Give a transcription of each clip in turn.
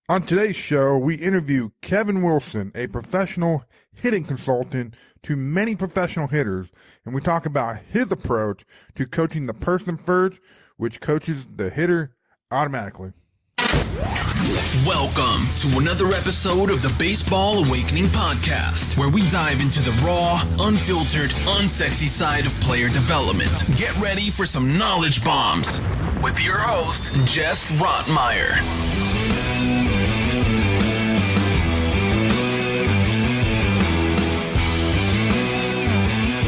On today's show, we interview Kevin Wilson, a professional hitting consultant to many professional hitters, and we talk about his approach to coaching the person first, which coaches the hitter automatically. Welcome to another episode of the Baseball Awakening Podcast, where we dive into the raw, unfiltered, unsexy side of player development. Get ready for some knowledge bombs with your host, Geoff Rottmayer.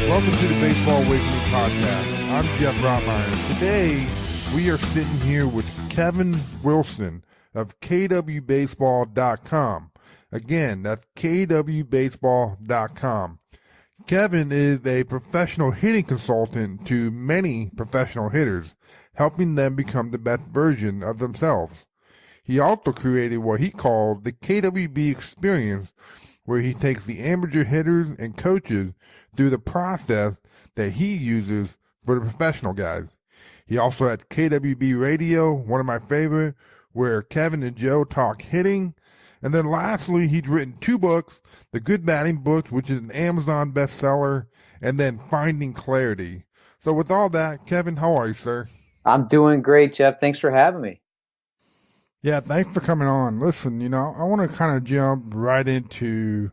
Welcome to the Baseball Awakening Podcast. I'm Geoff Rottmayer. Today, we are sitting here with Kevin Wilson of KWBaseball.com. Again, that's KWBaseball.com. Kevin is a professional hitting consultant to many professional hitters, helping them become the best version of themselves. He also created what he called the KWB experience, where he takes the amateur hitters and coaches through the process that he uses for the professional guys. He also has KWB Radio, one of my favorite, where Kevin and Joe talk hitting. And then lastly, he's written 2 books, The Good Batting Book, which is an Amazon bestseller, and then Finding Clarity. So with all that, Kevin, how are you, sir? I'm doing great, Geoff. Thanks for having me. Yeah, thanks for coming on. Listen, I want to kind of jump right into,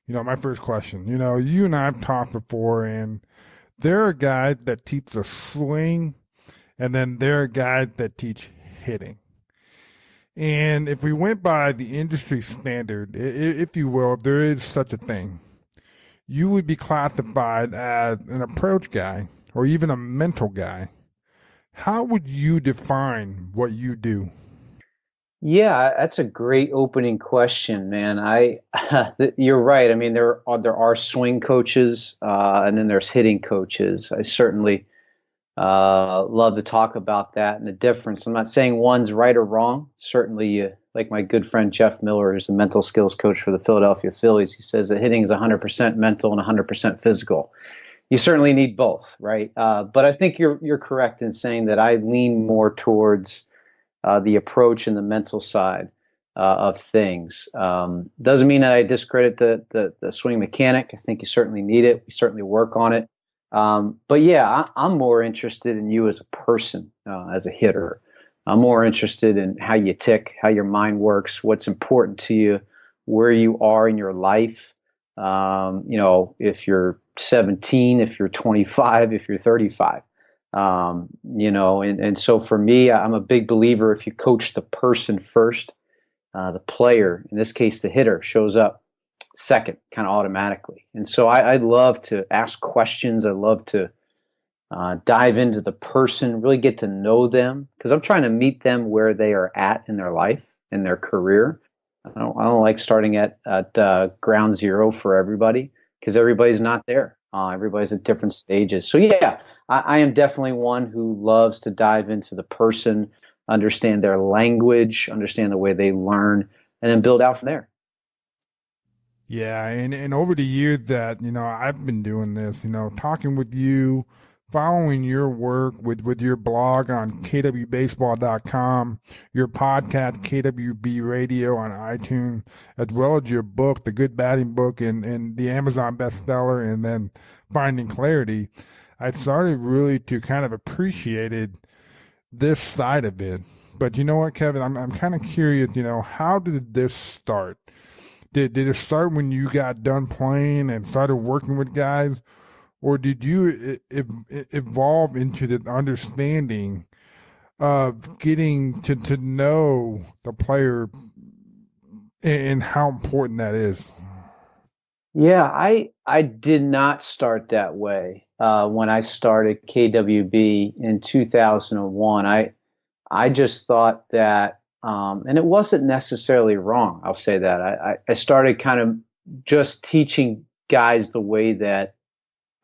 my first question. You and I have talked before, and there are guys that teach the swing, and then there are guys that teach hitting. And if we went by the industry standard, if you will, if there is such a thing, you would be classified as an approach guy or even a mental guy. How would you define what you do? Yeah, that's a great opening question, man. You're right. I mean, there are swing coaches, and then there's hitting coaches. I certainly love to talk about that and the difference. I'm not saying one's right or wrong. Certainly, like my good friend Jeff Miller, who's the mental skills coach for the Philadelphia Phillies, he says that hitting is 100% mental and 100% physical. You certainly need both, right? But I think you're correct in saying that I lean more towards the approach and the mental side of things. Doesn't mean that I discredit the swing mechanic. I think you certainly need it. We certainly work on it. But yeah, I'm more interested in you as a person, as a hitter. I'm more interested in how you tick, how your mind works, what's important to you, where you are in your life. If you're 17, if you're 25, if you're 35. And so for me, I'm a big believer if you coach the person first, the player, in this case, the hitter, shows up second, kind of automatically. And so I'd love to ask questions. I love to dive into the person, really get to know them, because I'm trying to meet them where they are at in their life, in their career. I don't like starting at ground zero for everybody, because everybody's not there. Everybody's at different stages. So yeah, I am definitely one who loves to dive into the person, understand their language, understand the way they learn, and then build out from there. Yeah, and over the years that, I've been doing this, talking with you, following your work with your blog on KWBaseball.com, your podcast, KWB Radio on iTunes, as well as your book, The Good Batting Book, and the Amazon bestseller, and then Finding Clarity, I started really to kind of appreciate this side of it. But you know what, Kevin, I'm kind of curious, how did this start? Did it start when you got done playing and started working with guys? Or did you evolve into the understanding of getting to know the player and how important that is? Yeah, I did not start that way. When I started KWB in 2001, I just thought that, and it wasn't necessarily wrong. I'll say that I started kind of just teaching guys the way that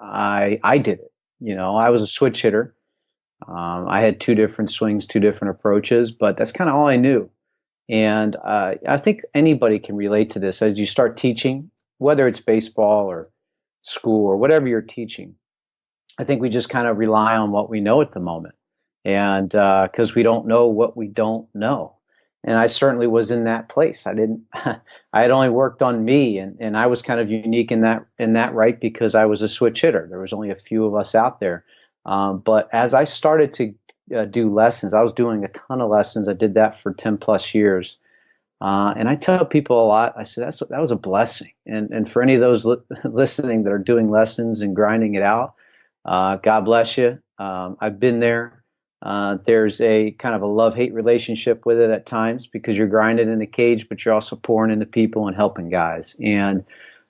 I did it. I was a switch hitter. I had 2 different swings, 2 different approaches, but that's kind of all I knew. And I think anybody can relate to this as you start teaching, whether it's baseball or school or whatever you're teaching. I think we just kind of rely on what we know at the moment. And because we don't know what we don't know. And I certainly was in that place. I didn't, I had only worked on me, and I was kind of unique in that right, because I was a switch hitter. There was only a few of us out there. But as I started to do lessons, I was doing a ton of lessons. I did that for 10 plus years. And I tell people a lot, I said, that was a blessing. And for any of those listening that are doing lessons and grinding it out, God bless you. I've been there. There's a kind of a love-hate relationship with it at times, because you're grinding in the cage, but you're also pouring into people and helping guys. And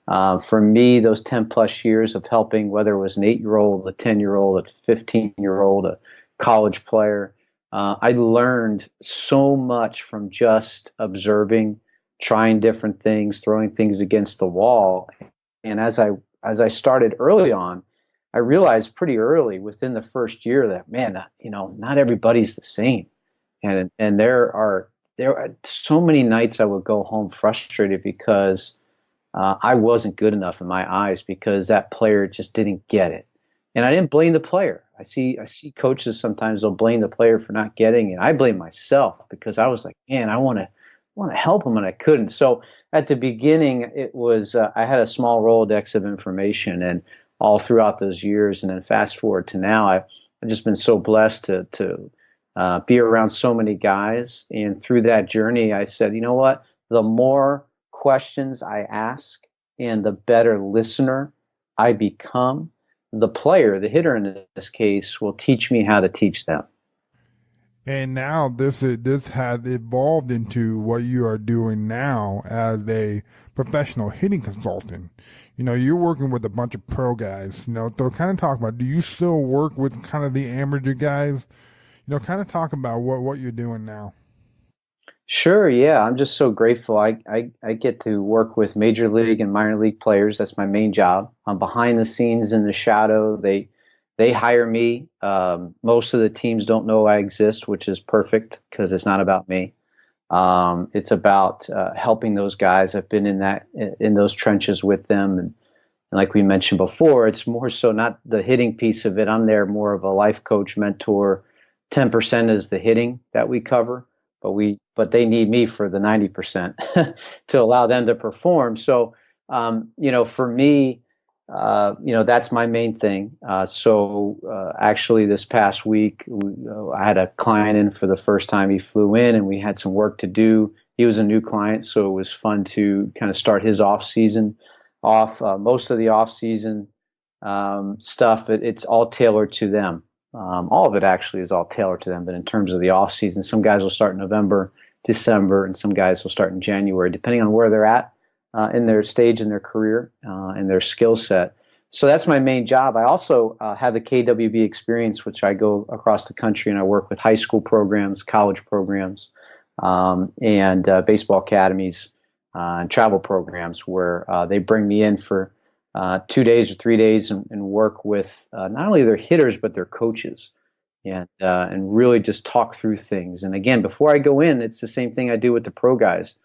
for me, those 10 plus years of helping, whether it was an 8-year-old, a 10-year-old, a 15-year-old, a college player, I learned so much from just observing, trying different things, throwing things against the wall. And as I started early on, I realized pretty early within the first year that, man, not everybody's the same. And there are so many nights I would go home frustrated because I wasn't good enough in my eyes, because that player just didn't get it. And I didn't blame the player. I see coaches sometimes, they'll blame the player for not getting it. I blame myself, because I was like, man, I want to help him, and I couldn't. So at the beginning, it was I had a small Rolodex of information, and all throughout those years, and then fast forward to now, I've just been so blessed to be around so many guys. And through that journey, I said, you know what? The more questions I ask and the better listener I become, the player, the hitter in this case, will teach me how to teach them. And now this has evolved into what you are doing now as a professional hitting consultant. You're working with a bunch of pro guys. So kind of talk about, do you still work with kind of the amateur guys? Kind of talk about what you're doing now. Sure, yeah. I'm just so grateful. I get to work with major league and minor league players. That's my main job. I'm behind the scenes in the shadow. They hire me. Most of the teams don't know I exist, which is perfect, because it's not about me. It's about helping those guys. I've been in those trenches with them, and like we mentioned before, it's more so not the hitting piece of it. I'm there more of a life coach, mentor. 10% is the hitting that we cover, but they need me for the 90% to allow them to perform. So, for me, that's my main thing. Actually, this past week, I had a client in for the first time. He flew in, and we had some work to do. He was a new client, so it was fun to kind of start his off season off. Most of the off season stuff, it's all tailored to them. All of it actually is all tailored to them. But in terms of the off season, some guys will start in November, December, and some guys will start in January, depending on where they're at in their stage in their career and their skill set. So that's my main job. I also have the KWB experience, which I go across the country and I work with high school programs, college programs, and baseball academies and travel programs where they bring me in for 2 days or 3 days and work with not only their hitters, but their coaches, and really just talk through things. And again, before I go in, it's the same thing I do with the pro guys,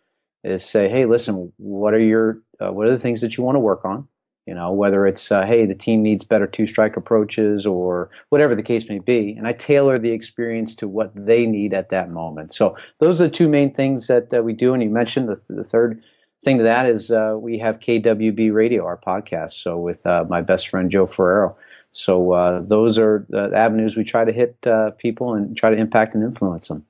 is say, hey, listen, what are the things that you want to work on? Whether it's, hey, the team needs better 2-strike approaches, or whatever the case may be. And I tailor the experience to what they need at that moment. So those are the two main things that we do. And you mentioned the third thing to that is we have KWB Radio, our podcast. So with my best friend, Joe Ferrero. So those are the avenues we try to hit people and try to impact and influence them.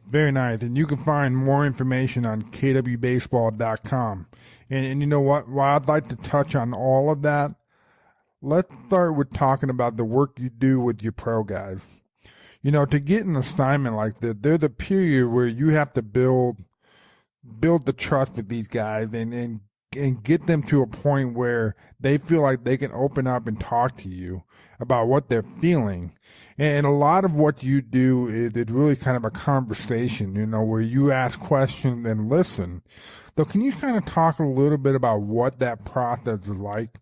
Very nice. And you can find more information on KWBaseball.com. And you know what? While I'd like to touch on all of that, let's start with talking about the work you do with your pro guys. To get an assignment like this, there's a period where you have to build the trust with these guys and get them to a point where they feel like they can open up and talk to you about what they're feeling. And a lot of what you do is really kind of a conversation, where you ask questions and listen. So can you kind of talk a little bit about what that process is like?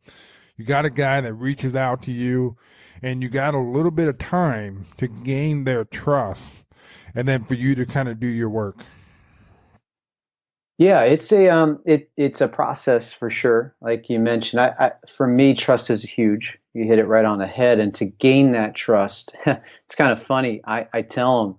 You got a guy that reaches out to you, and you got a little bit of time to gain their trust, and then for you to kind of do your work. Yeah, it's a process for sure. Like you mentioned, for me, trust is huge. You hit it right on the head. And to gain that trust, it's kind of funny. I tell them,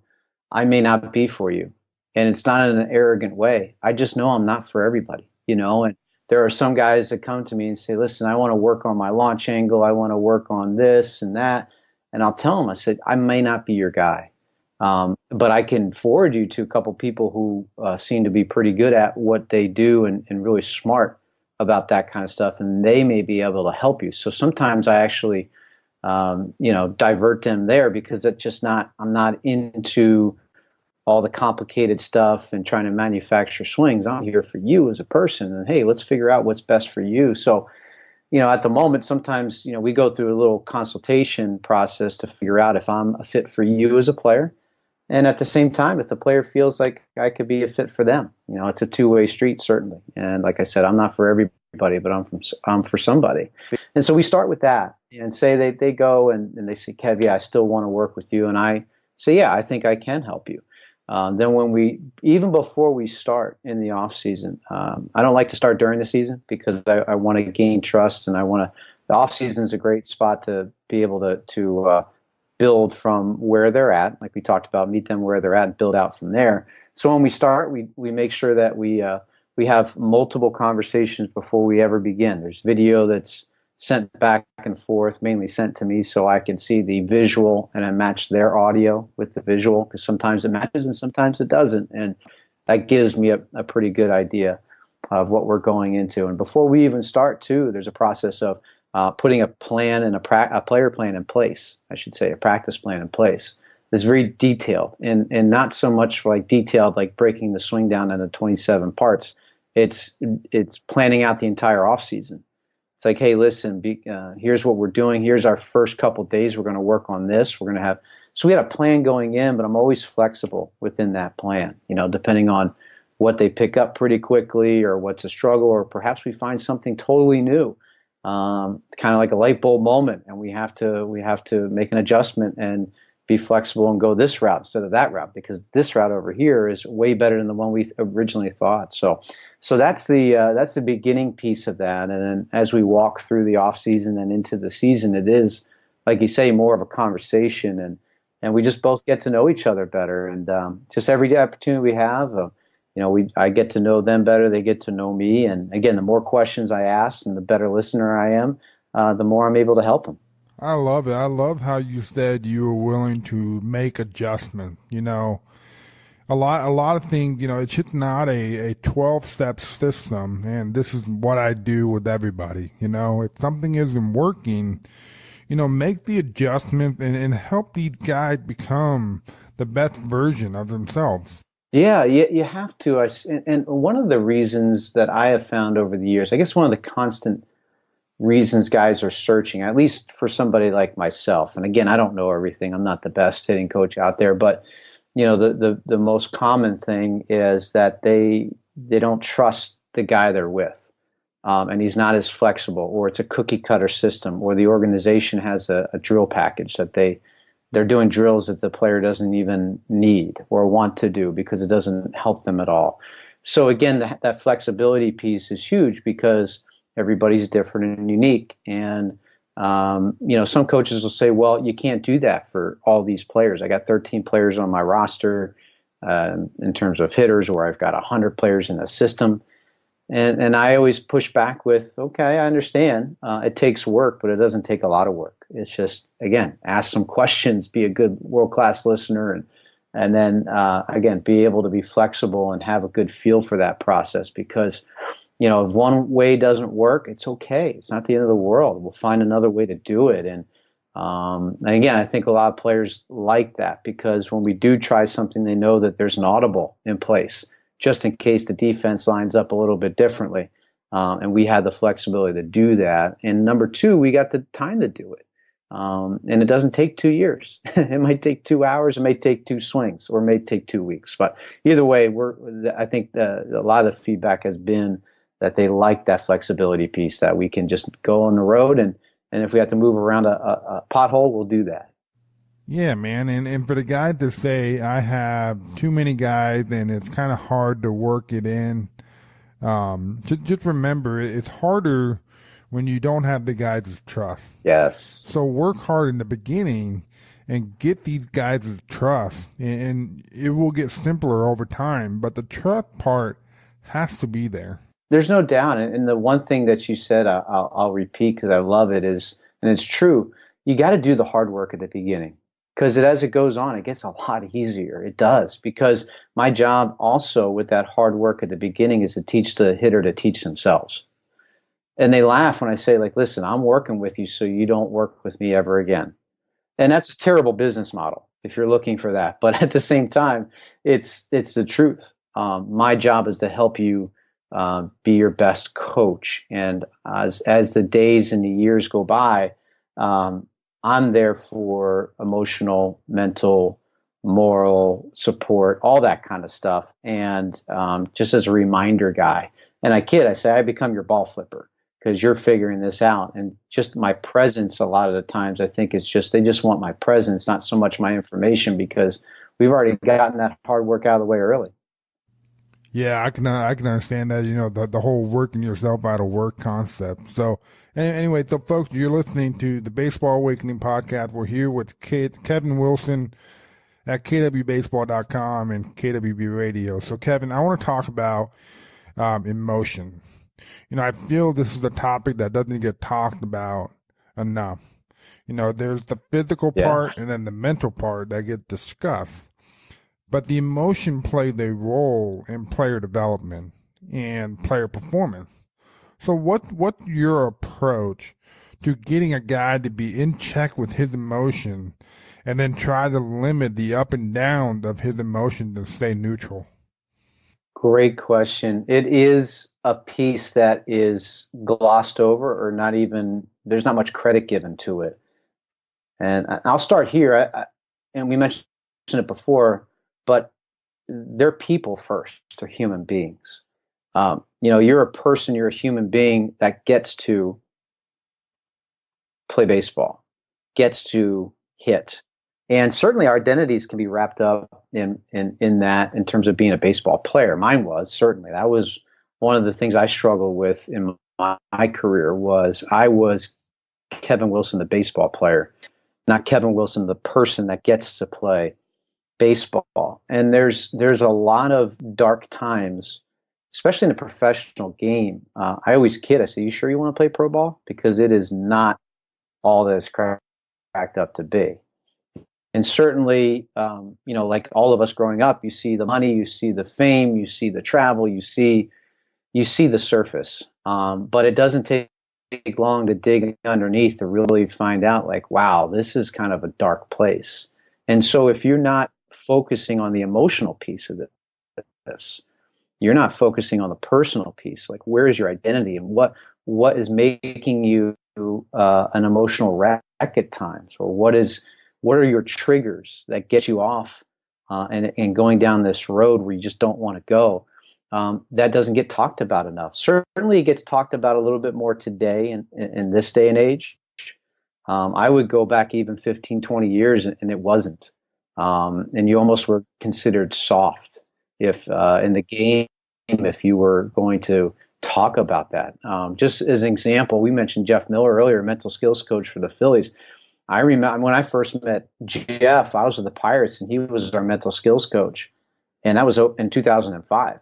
I may not be for you. And it's not in an arrogant way. I just know I'm not for everybody, and there are some guys that come to me and say, listen, I want to work on my launch angle. I want to work on this and that. And I'll tell them, I said, I may not be your guy. But I can forward you to a couple people who seem to be pretty good at what they do and really smart about that kind of stuff. And they may be able to help you. So sometimes I actually, divert them there because I'm not into all the complicated stuff and trying to manufacture swings. I'm here for you as a person. And hey, let's figure out what's best for you. So, at the moment, sometimes, we go through a little consultation process to figure out if I'm a fit for you as a player. And at the same time, if the player feels like I could be a fit for them, it's a two-way street, certainly. And like I said, I'm not for everybody, but I'm for somebody. And so we start with that and say they go and they say, Kev, yeah, I still want to work with you. And I say, yeah, I think I can help you. Then even before we start in the off season, I don't like to start during the season because I want to gain trust, and the off season is a great spot to be able to build from where they're at, like we talked about, meet them where they're at and build out from there. So when we start, we make sure that we have multiple conversations before we ever begin. There's video that's sent back and forth, mainly sent to me so I can see the visual and I match their audio with the visual, because sometimes it matches and sometimes it doesn't. And that gives me a pretty good idea of what we're going into. And before we even start, too, there's a process of putting a plan and a player plan in place, I should say, a practice plan in place. It's very detailed and not so much like detailed like breaking the swing down into 27 parts. It's planning out the entire off season. It's like, hey, listen, here's what we're doing. Here's our first couple of days. We're going to work on this. We're going to have, so we had a plan going in, but I'm always flexible within that plan, depending on what they pick up pretty quickly or what's a struggle, or perhaps we find something totally new, kind of like a light bulb moment. And we have to make an adjustment and be flexible and go this route instead of that route, because this route over here is way better than the one we originally thought. So that's the beginning piece of that. And then as we walk through the off season and into the season, it is, like you say, more of a conversation, and we just both get to know each other better. And just every opportunity we have, I get to know them better. They get to know me. And again, the more questions I ask and the better listener I am, the more I'm able to help them. I love it. I love how you said you were willing to make adjustments. A lot of things, it's just not a 12-step system, and this is what I do with everybody. If something isn't working, make the adjustment and help these guys become the best version of themselves. Yeah, you have to. And one of the reasons that I have found over the years, I guess one of the constant reasons guys are searching, at least for somebody like myself. And again, I don't know everything. I'm not the best hitting coach out there, but the most common thing is that they don't trust the guy they're with, and he's not as flexible, or it's a cookie cutter system, or the organization has a drill package that they're doing drills that the player doesn't even need or want to do because it doesn't help them at all. So again, that flexibility piece is huge because everybody's different and unique. And, some coaches will say, well, you can't do that for all these players. I got 13 players on my roster in terms of hitters, or I've got 100 players in the system. And I always push back with, okay, I understand. It takes work, but it doesn't take a lot of work. It's just, again, ask some questions, be a good world-class listener, and then, again, be able to be flexible and have a good feel for that process. Because if one way doesn't work, it's okay. It's not the end of the world. We'll find another way to do it. And again, I think a lot of players like that because when we do try something, they know that there's an audible in place just in case the defense lines up a little bit differently. And we had the flexibility to do that. And number two, we got the time to do it. And it doesn't take 2 years. It might take 2 hours. It may take 2 swings, or it may take 2 weeks. But either way, I think a lot of the feedback has been that they like that flexibility piece, that we can just go on the road, and if we have to move around a pothole, we'll do that. Yeah, man. And for the guy to say, I have too many guys and it's kind of hard to work it in, just remember, it's harder when you don't have the guys to trust. Yes. So work hard in the beginning and get these guys' trust. And it will get simpler over time, but the trust part has to be there. There's no doubt. And the one thing that you said, I'll repeat because I love it, is, and it's true, you got to do the hard work at the beginning, because as it goes on, it gets a lot easier. It does, because my job also with that hard work at the beginning is to teach the hitter to teach themselves. And they laugh when I say, like, listen, I'm working with you so you don't work with me ever again. And that's a terrible business model if you're looking for that. But at the same time, it's the truth. My job is to help you be your best coach. And as the days and the years go by, I'm there for emotional, mental, moral support, all that kind of stuff. And just as a reminder guy. And I say, I become your ball flipper because you're figuring this out. And just my presence, a lot of the times, I think it's just, they just want my presence, not so much my information, because we've already gotten that hard work out of the way early. Yeah, I can understand that, the whole working yourself out of work concept. So anyway, so folks, you're listening to the Baseball Awakening podcast. We're here with Kevin Wilson at KWBaseball.com and KWB Radio. So Kevin, I want to talk about emotion. I feel this is a topic that doesn't get talked about enough. There's the physical part and then the mental part that gets discussed. But the emotion played a role in player development and player performance. So what's your approach to getting a guy to be in check with his emotion and then try to limit the up and down of his emotion to stay neutral? Great question. It is a piece that is glossed over, or not even, there's not much credit given to it. And I'll start here. And we mentioned it before, but they're people first. They're human beings. You're a person, you're a human being that gets to play baseball, gets to hit. And certainly our identities can be wrapped up in that, in terms of being a baseball player. Mine was, certainly. That was one of the things I struggled with in my career. Was I was Kevin Wilson, the baseball player, not Kevin Wilson, the person that gets to play baseball. And there's a lot of dark times, especially in the professional game. I always kid. I say, "You sure you want to play pro ball?" Because it is not all that it's cracked up to be. And certainly, like all of us growing up, you see the money, you see the fame, you see the travel, you see the surface. But it doesn't take long to dig underneath to really find out, like, wow, this is kind of a dark place. And so if you're not focusing on the emotional piece of this, you're not focusing on the personal piece. Like, where is your identity, and what is making you an emotional wreck at times, or what are your triggers that get you off and going down this road where you just don't want to go? That doesn't get talked about enough. Certainly, it gets talked about a little bit more today in this day and age. I would go back even 15, 20 years, and it wasn't. And you almost were considered soft if in the game, if you were going to talk about that. Just as an example, we mentioned Jeff Miller earlier, mental skills coach for the Phillies. I remember when I first met Jeff, I was with the Pirates, and he was our mental skills coach. And that was in 2005.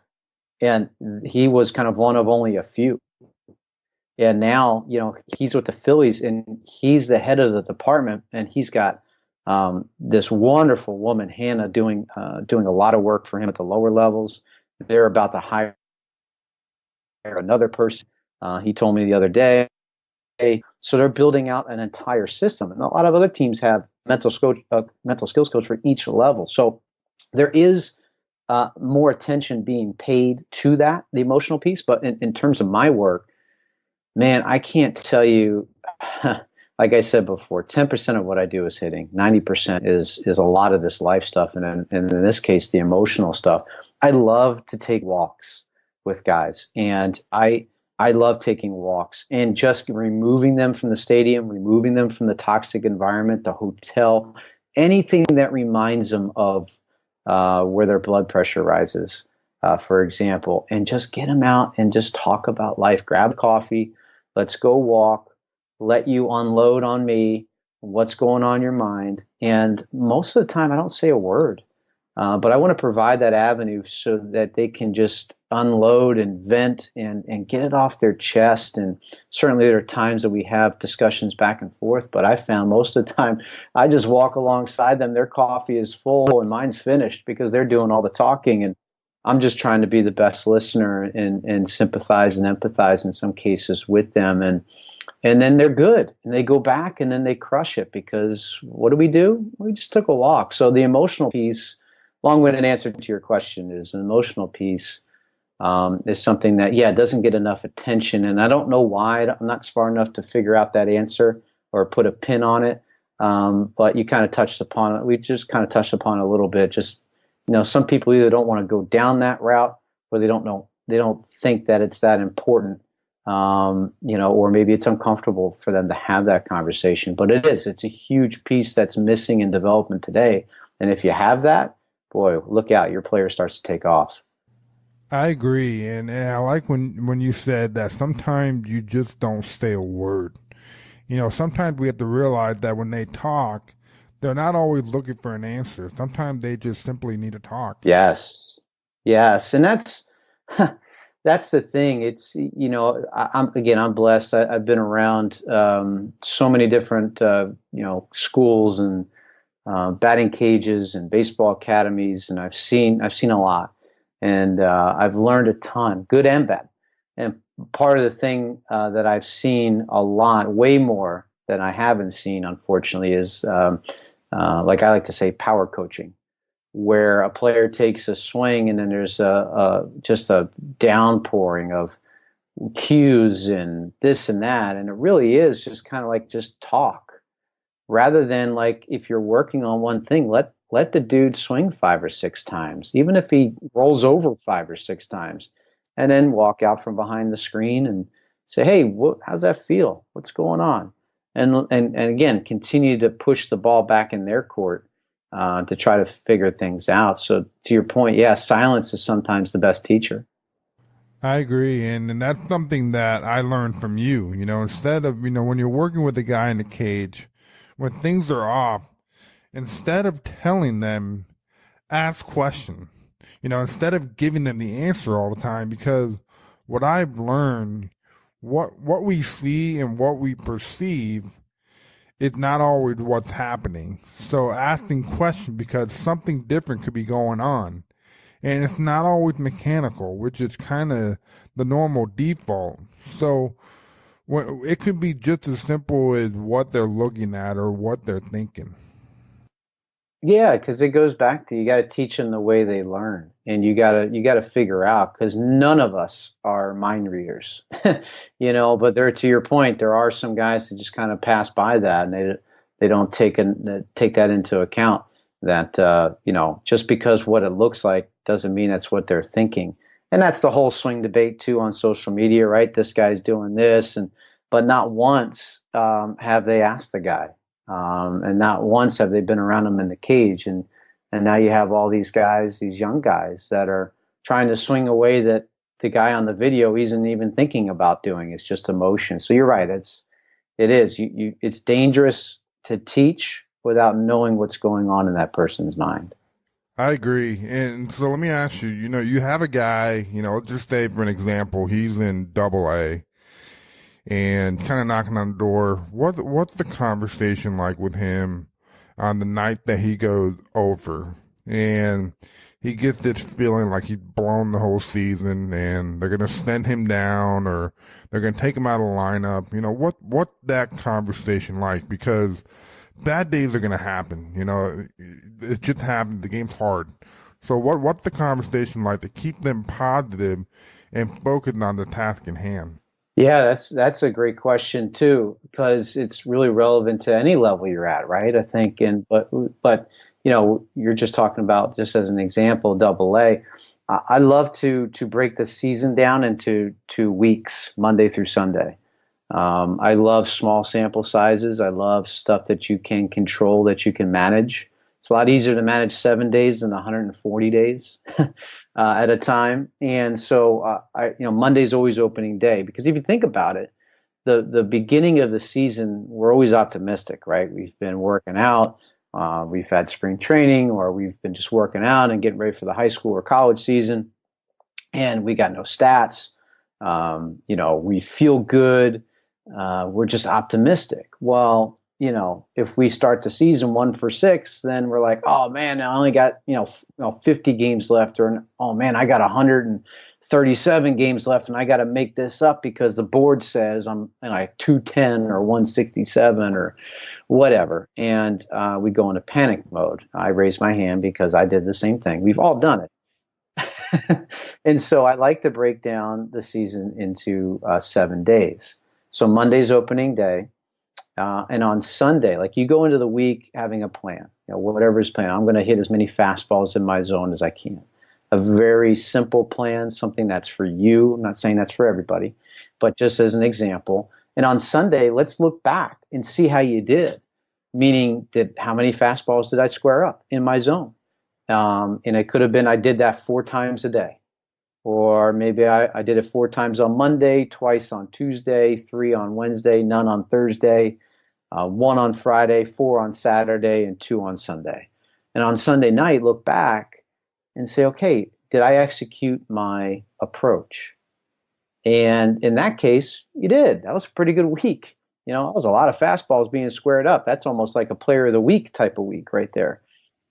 And he was kind of one of only a few. And now, he's with the Phillies, and he's the head of the department, and he's got this wonderful woman, Hannah, doing a lot of work for him at the lower levels. They're about to hire another person. He told me the other day. So they're building out an entire system, and a lot of other teams have mental skills coach for each level. So there is more attention being paid to that, the emotional piece. But in terms of my work, man, I can't tell you. Like I said before, 10% of what I do is hitting. 90% is a lot of this life stuff, and in this case, the emotional stuff. I love to take walks with guys, and I love taking walks and just removing them from the stadium, removing them from the toxic environment, the hotel, anything that reminds them of where their blood pressure rises, for example, and just get them out and just talk about life. Grab coffee, let's go walk. Let you unload on me. what's going on in your mind. And most of the time, I don't say a word. But I want to provide that avenue so that they can just unload and vent and get it off their chest. And certainly there are times that we have discussions back and forth, but I found most of the time I just walk alongside them. Their coffee is full and mine's finished because they're doing all the talking. And I'm just trying to be the best listener and sympathize and empathize in some cases with them. And then they're good and they go back and then they crush it because what do? We just took a walk. So the emotional piece, long-winded answer to your question, is an emotional piece is something that, doesn't get enough attention. And I don't know why. I'm not smart enough to figure out that answer or put a pin on it. But you kind of touched upon it. We just kind of touched upon it a little bit. Just, some people either don't want to go down that route or they don't think that it's that important. Or maybe it's uncomfortable for them to have that conversation. But it's a huge piece that's missing in development today. And if you have that, boy, look out, your player starts to take off. I agree. And I like when you said that sometimes you just don't say a word. Sometimes we have to realize that when they talk, they're not always looking for an answer. Sometimes they just simply need to talk. Yes. And that's the thing. It's, I'm blessed. I've been around so many different, schools and batting cages and baseball academies, and I've seen a lot, and I've learned a ton, good and bad. And part of the thing that I've seen a lot, way more than I haven't seen, unfortunately, is like I like to say, power coaching, where a player takes a swing and then there's just a downpouring of cues and this and that, and it really is just kind of like just talk. Rather than like if you're working on one thing, let the dude swing 5 or 6 times, even if he rolls over 5 or 6 times, and then walk out from behind the screen and say, "Hey, how's that feel? What's going on?" And again, continue to push the ball back in their court to try to figure things out. So to your point, silence is sometimes the best teacher. I agree, and that's something that I learned from you. Instead of when you're working with a guy in the cage, when things are off, instead of telling them, ask questions. Instead of giving them the answer all the time, because what I've learned, what we see and what we perceive is not always what's happening. So asking questions, because something different could be going on. And it's not always mechanical, which is kind of the normal default. So it could be just as simple as what they're looking at or what they're thinking. Yeah, because it goes back to, you got to teach them the way they learn, and you got to figure out, because none of us are mind readers, But to your point, there are some guys that just kind of pass by that, and they don't take that into account. That just because what it looks like doesn't mean that's what they're thinking. And that's the whole swing debate too on social media, right? This guy's doing this, but not once have they asked the guy, and not once have they been around him in the cage. And now you have all these guys, these young guys, that are trying to swing a way that the guy on the video isn't even thinking about doing. It's just emotion. So you're right. It's dangerous to teach without knowing what's going on in that person's mind. I agree. And so let me ask you, you have a guy, let's just say for an example, he's in AA and kind of knocking on the door. What's the conversation like with him on the night that he goes over and he gets this feeling like he's blown the whole season and they're going to send him down or they're going to take him out of the lineup? What's that conversation like? Because bad days are going to happen. It just happens. The game's hard. So what's the conversation like to keep them positive and focused on the task in hand? Yeah, that's a great question too, because it's really relevant to any level you're at, right? I think, but you're just talking about, just as an example, AA. I love to break the season down into 2 weeks, Monday through Sunday. I love small sample sizes. I love stuff that you can control, that you can manage. It's a lot easier to manage 7 days than 140 days at a time. And so, Monday's always opening day, because if you think about it, the beginning of the season, we're always optimistic, right? We've been working out, we've had spring training, or we've been just working out and getting ready for the high school or college season, and we got no stats. We feel good. We're just optimistic. Well, if we start the season 1-for-6, then we're like, oh man, I only got 50 games left, or oh man, I got 137 games left, and I got to make this up because the board says I'm like 210 or 167 or whatever, and we go into panic mode. I raise my hand because I did the same thing. We've all done it. And so I like to break down the season into 7 days. So Monday's opening day. And on Sunday, like you go into the week having a plan, whatever is planned. I'm going to hit as many fastballs in my zone as I can. A very simple plan, something that's for you. I'm not saying that's for everybody, but just as an example. And on Sunday, let's look back and see how you did. Meaning, how many fastballs did I square up in my zone? And it could have been I did that 4 times a day. Or maybe I did it 4 times on Monday, twice on Tuesday, 3 on Wednesday, none on Thursday, 1 on Friday, 4 on Saturday, and 2 on Sunday. And on Sunday night, look back and say, okay, did I execute my approach? And in that case, you did. That was a pretty good week. That was a lot of fastballs being squared up. That's almost like a player of the week type of week right there.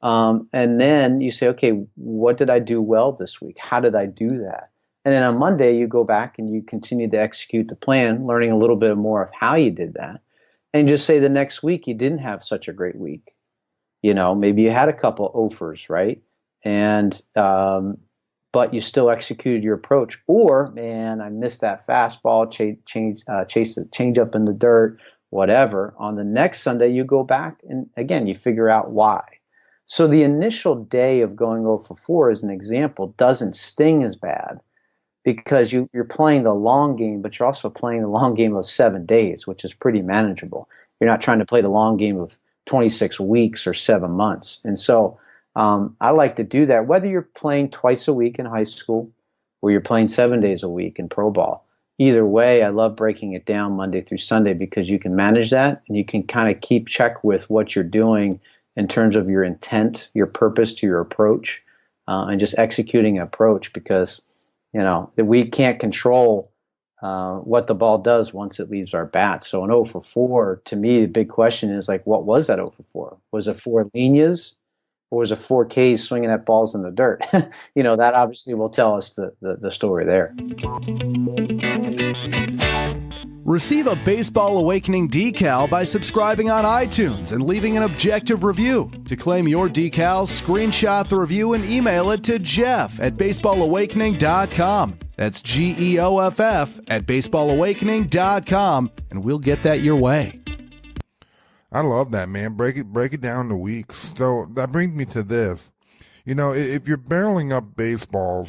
And then you say, okay, what did I do well this week? How did I do that? And then on Monday, you go back and you continue to execute the plan, learning a little bit more of how you did that. And just say the next week, you didn't have such a great week. Maybe you had a couple offers, right? And, but you still executed your approach. Or, man, I missed that fastball, change up in the dirt, whatever. On the next Sunday, you go back and again, you figure out why. So the initial day of going 0-for-4, as an example, doesn't sting as bad because you're playing the long game, but you're also playing the long game of 7 days, which is pretty manageable. You're not trying to play the long game of 26 weeks or 7 months. And so I like to do that, whether you're playing twice a week in high school or you're playing 7 days a week in pro ball. Either way, I love breaking it down Monday through Sunday because you can manage that and you can kind of keep check with what you're doing in terms of your intent, your purpose to your approach, and just executing an approach because, that we can't control what the ball does once it leaves our bat. So an 0-for-4, to me, the big question is like, what was that 0-for-4? Was it 4 lineas or was it 4 Ks swinging at balls in the dirt? That obviously will tell us the story there. Receive a Baseball Awakening decal by subscribing on iTunes and leaving an objective review. To claim your decals, screenshot the review and email it to Geoff@baseballawakening.com. That's Geoff at baseballawakening.com, and we'll get that your way. I love that, man. Break it down to weeks. So that brings me to this. If you're barreling up baseballs,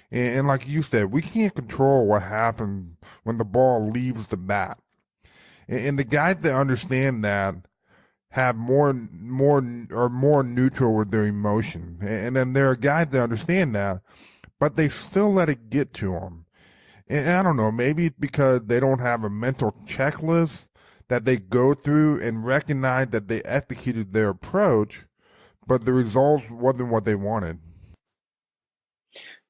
and like you said, we can't control what happens when the ball leaves the bat. And the guys that understand that have more neutral with their emotion. And then there are guys that understand that, but they still let it get to them. And I don't know, maybe it's because they don't have a mental checklist that they go through and recognize that they executed their approach, but the results wasn't what they wanted.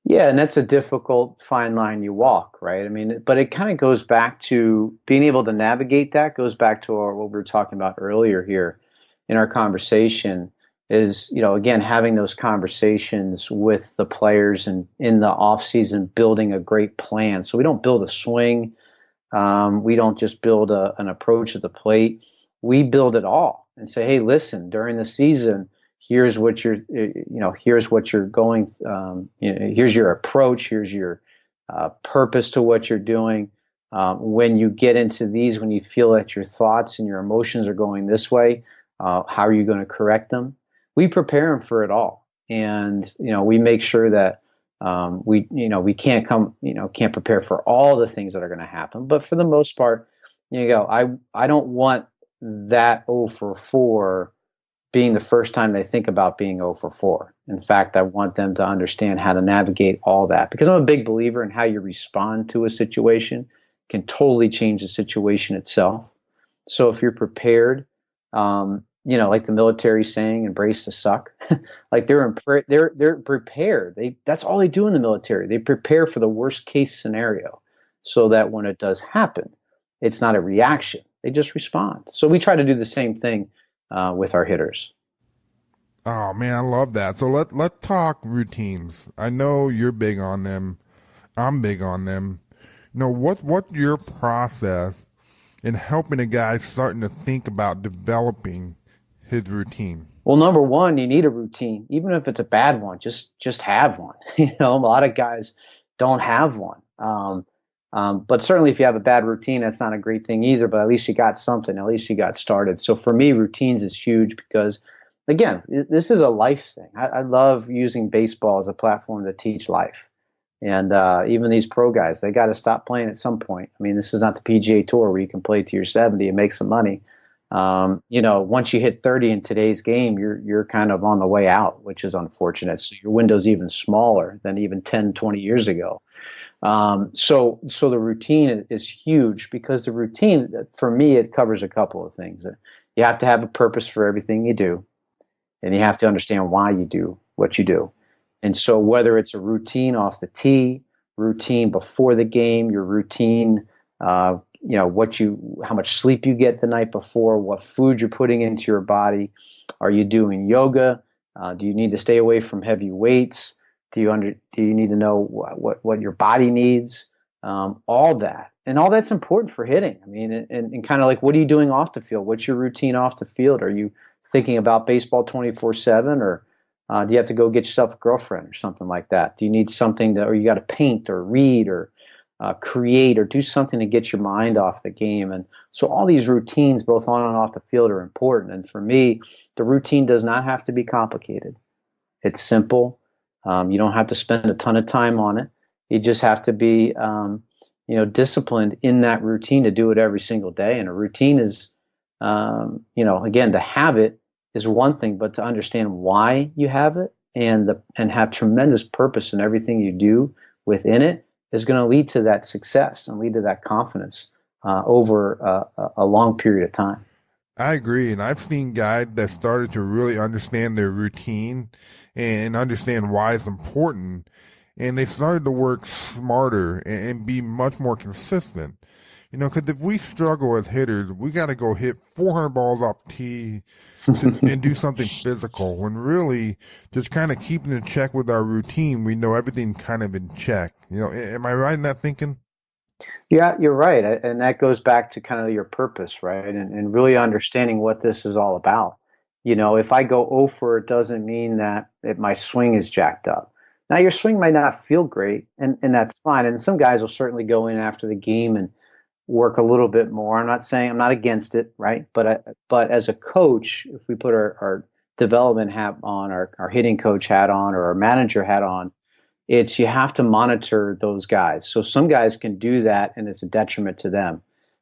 Yeah, and that's a difficult fine line you walk, right? I mean, but it kind of goes back to being able to navigate that, goes back to what we were talking about earlier here in our conversation is, again, having those conversations with the players and in the off season, building a great plan. So we don't build a swing. We don't just build an approach at the plate. We build it all and say, hey, listen, during the season, here's what you're going, here's your approach, here's your purpose to what you're doing. When you get into these, when you feel that your thoughts and your emotions are going this way, how are you going to correct them? We prepare them for it all. And, we make sure that we can't prepare for all the things that are going to happen. But for the most part, I don't want that 0-for-4 being the first time they think about being 0-for-4. In fact, I want them to understand how to navigate all that because I'm a big believer in how you respond to a situation can totally change the situation itself. So if you're prepared, like the military saying, embrace the suck. Like they're prepared. That's all they do in the military. They prepare for the worst case scenario, so that when it does happen, it's not a reaction. They just respond. So we try to do the same thing with our hitters. Oh man, I love that. So let's talk routines. I know you're big on them. I'm big on them. What's your process in helping a guy starting to think about developing his routine? Well, number one, you need a routine, even if it's a bad one. Just have one. A lot of guys don't have one. But certainly, if you have a bad routine, that's not a great thing either. But at least you got something. At least you got started. So for me, routines is huge because, again, this is a life thing. I love using baseball as a platform to teach life. And even these pro guys, they got to stop playing at some point. I mean, this is not the PGA Tour where you can play to your 70 and make some money. Once you hit 30 in today's game, you're kind of on the way out, which is unfortunate. So your window's even smaller than even 10, 20 years ago. So the routine is huge, because the routine, for me, it covers a couple of things. You have to have a purpose for everything you do, and you have to understand why you do what you do. And so whether it's a routine off the tee, routine before the game, your routine, how much sleep you get the night before, what food you're putting into your body, are you doing yoga? Do you need to stay away from heavy weights? Do you need to know what your body needs? All that. And all that's important for hitting. I mean, and kind of like, what are you doing off the field? What's your routine off the field? Are you thinking about baseball 24/7, or do you have to go get yourself a girlfriend or something like that? Do you need something or you got to paint or read or create or do something to get your mind off the game? And so all these routines, both on and off the field, are important. And for me, the routine does not have to be complicated. It's simple. You don't have to spend a ton of time on it. You just have to be, disciplined in that routine to do it every single day. And a routine is, again, to have it is one thing, but to understand why you have it and have tremendous purpose in everything you do within it is going to lead to that success and lead to that confidence over a long period of time. I agree. And I've seen guys that started to really understand their routine and understand why it's important. And they started to work smarter and be much more consistent. Because if we struggle as hitters, we got to go hit 400 balls off tee and do something physical, when really just kind of keeping in check with our routine, we know everything kind of in check. Am I right in that thinking? Yeah, you're right. And that goes back to kind of your purpose, right? And really understanding what this is all about. If I go 0 for, it doesn't mean that my swing is jacked up. Now, your swing might not feel great, and that's fine. And some guys will certainly go in after the game and work a little bit more. I'm not against it, right? But as a coach, if we put our development hat on, our hitting coach hat on, or our manager hat on, you have to monitor those guys. So some guys can do that, and it's a detriment to them.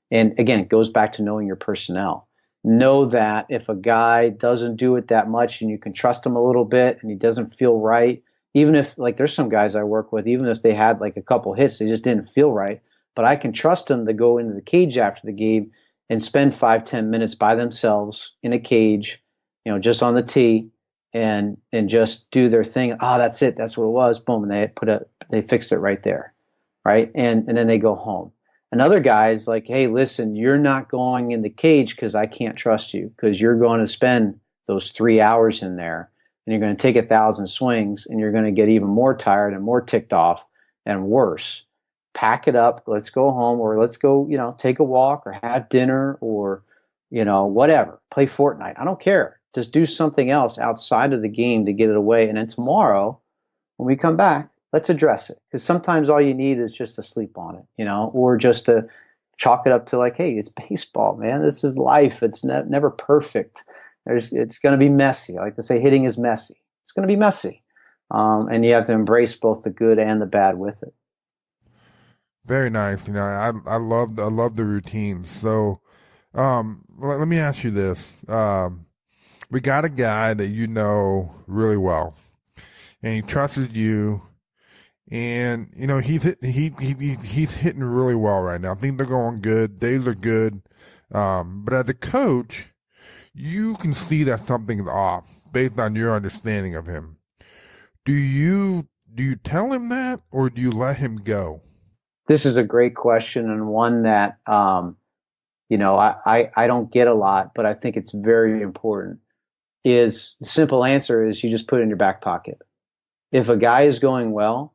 And again, it goes back to knowing your personnel. Know that if a guy doesn't do it that much and you can trust him a little bit and he doesn't feel right, even if, like, there's some guys I work with, even if they had like a couple hits, they just didn't feel right, but I can trust them to go into the cage after the game and spend 5-10 minutes by themselves in a cage, just on the tee, and just do their thing. Oh, that's it. That's what it was. Boom. And they fixed it right there. Right. And then they go home. And other guys like, hey, listen, you're not going in the cage because I can't trust you, because you're going to spend those 3 hours in there and you're going to take 1,000 swings and you're going to get even more tired and more ticked off and worse. Pack it up. Let's go home, or let's go, take a walk or have dinner, or, whatever. Play Fortnite. I don't care. Just do something else outside of the game to get it away. And then tomorrow, when we come back, let's address it. Because sometimes all you need is just to sleep on it, or just to chalk it up to like, hey, it's baseball, man. This is life. It's never perfect. It's going to be messy. I like to say hitting is messy. It's going to be messy. And you have to embrace both the good and the bad with it. Very nice. I love the routines. So let me ask you this. We got a guy that you know really well, and he trusts you, And he's hitting really well right now. I think they're going good. Days are good. But as a coach, you can see that something's off based on your understanding of him. Do you tell him that, or do you let him go? This is a great question, and one that I don't get a lot, but I think it's very important. The simple answer is you just put it in your back pocket. If a guy is going well,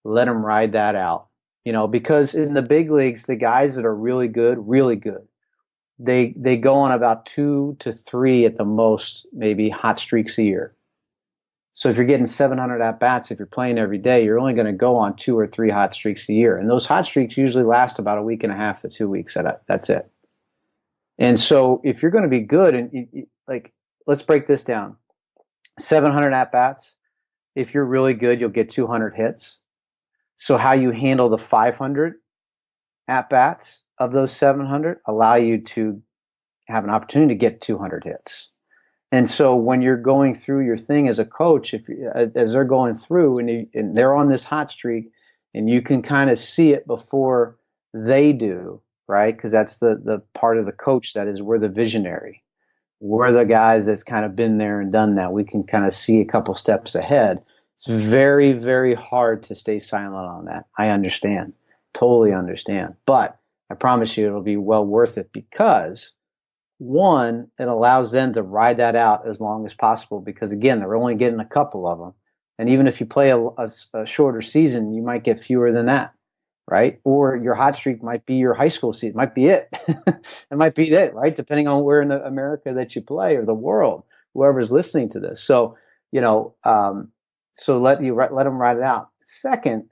let him ride that out. Because in the big leagues, the guys that are really good, they go on about 2 to 3 at the most, maybe hot streaks a year. So if you're getting 700 at-bats, if you're playing every day, you're only going to go on 2 or 3 hot streaks a year. And those hot streaks usually last about a week and a half to 2 weeks. That's it. And so if you're going to be good, and let's break this down. 700 at-bats, if you're really good, you'll get 200 hits. So how you handle the 500 at-bats of those 700 allow you to have an opportunity to get 200 hits. And so when you're going through your thing as a coach, as they're going through and they're on this hot streak, and you can kind of see it before they do, right? Because that's the part of the coach that is, we're the visionary. We're the guys that's kind of been there and done that. We can kind of see a couple steps ahead. It's very, very hard to stay silent on that. I understand, totally understand. But I promise you it'll be well worth it, because one, it allows them to ride that out as long as possible, because again, they're only getting a couple of them. And even if you play a shorter season, you might get fewer than that, right? Or your hot streak might be your high school season, might be it. It might be it, right? Depending on where in America that you play, or the world, whoever's listening to this. So, so let them ride it out. Second,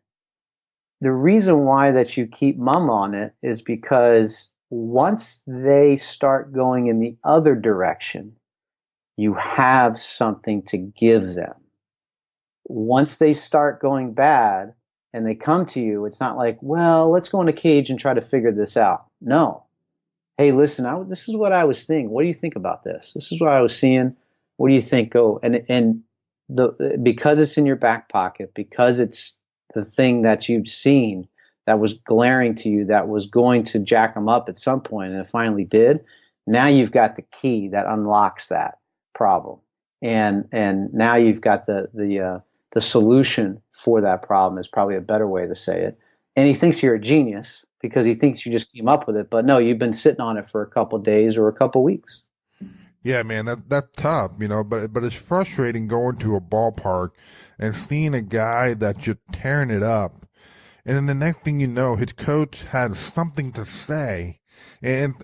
the reason why that you keep mum on it is because once they start going in the other direction, you have something to give them. Once they start going bad and they come to you, it's not like, well, let's go in a cage and try to figure this out. No. Hey, listen, this is what I was thinking. What do you think about this? This is what I was seeing. What do you think? Go. Because it's in your back pocket, because it's the thing that you've seen that was glaring to you, that was going to jack them up at some point, and it finally did. Now you've got the key that unlocks that problem, and now you've got the solution for that problem, is probably a better way to say it. And he thinks you're a genius because he thinks you just came up with it, but no, you've been sitting on it for a couple of days or a couple of weeks. Yeah, man, that's tough, but it's frustrating going to a ballpark and seeing a guy that's just tearing it up. And then the next thing you know, his coach has something to say. And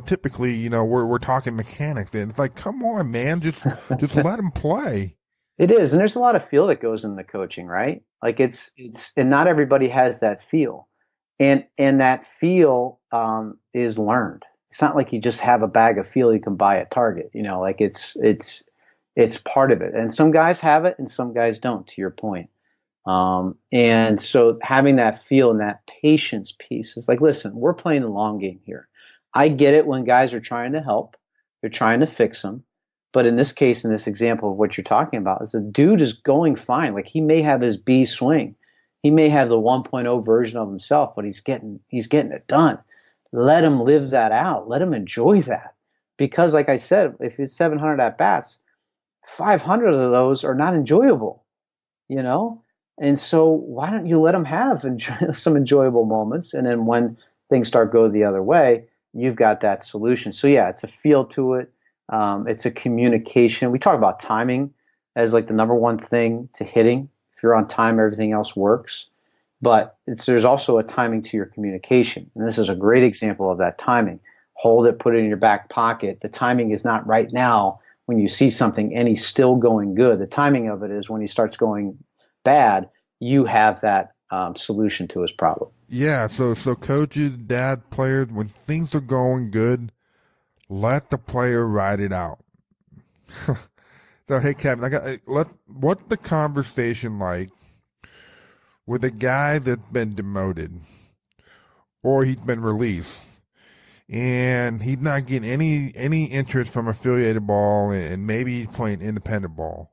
typically, we're talking mechanics, and it's like, come on, man, just let him play. It is. And there's a lot of feel that goes into coaching, right? Like it's and not everybody has that feel. And that feel is learned. It's not like you just have a bag of feel you can buy at Target, like it's part of it. And some guys have it and some guys don't, to your point. And so having that feel and that patience piece is like, listen, we're playing the long game here. I get it when guys are trying to help, they're trying to fix them. But in this case, in this example of what you're talking about, is the dude is going fine. Like, he may have his B swing. He may have the 1.0 version of himself, but he's getting it done. Let him live that out. Let him enjoy that. Because like I said, if it's 700 at bats, 500 of those are not enjoyable, And so why don't you let them have some enjoyable moments? And then when things start going the other way, you've got that solution. So yeah, it's a feel to it. It's a communication. We talk about timing as like the number one thing to hitting. If you're on time, everything else works. But there's also a timing to your communication. And this is a great example of that timing. Hold it, put it in your back pocket. The timing is not right now when you see something and he's still going good. The timing of it is when he starts going bad, you have that solution to his problem. Yeah, so coaches, dad, players, when things are going good, let the player ride it out. So, hey, Kevin, what's the conversation like with a guy that's been demoted or he's been released and he's not getting any interest from affiliated ball and maybe he's playing independent ball?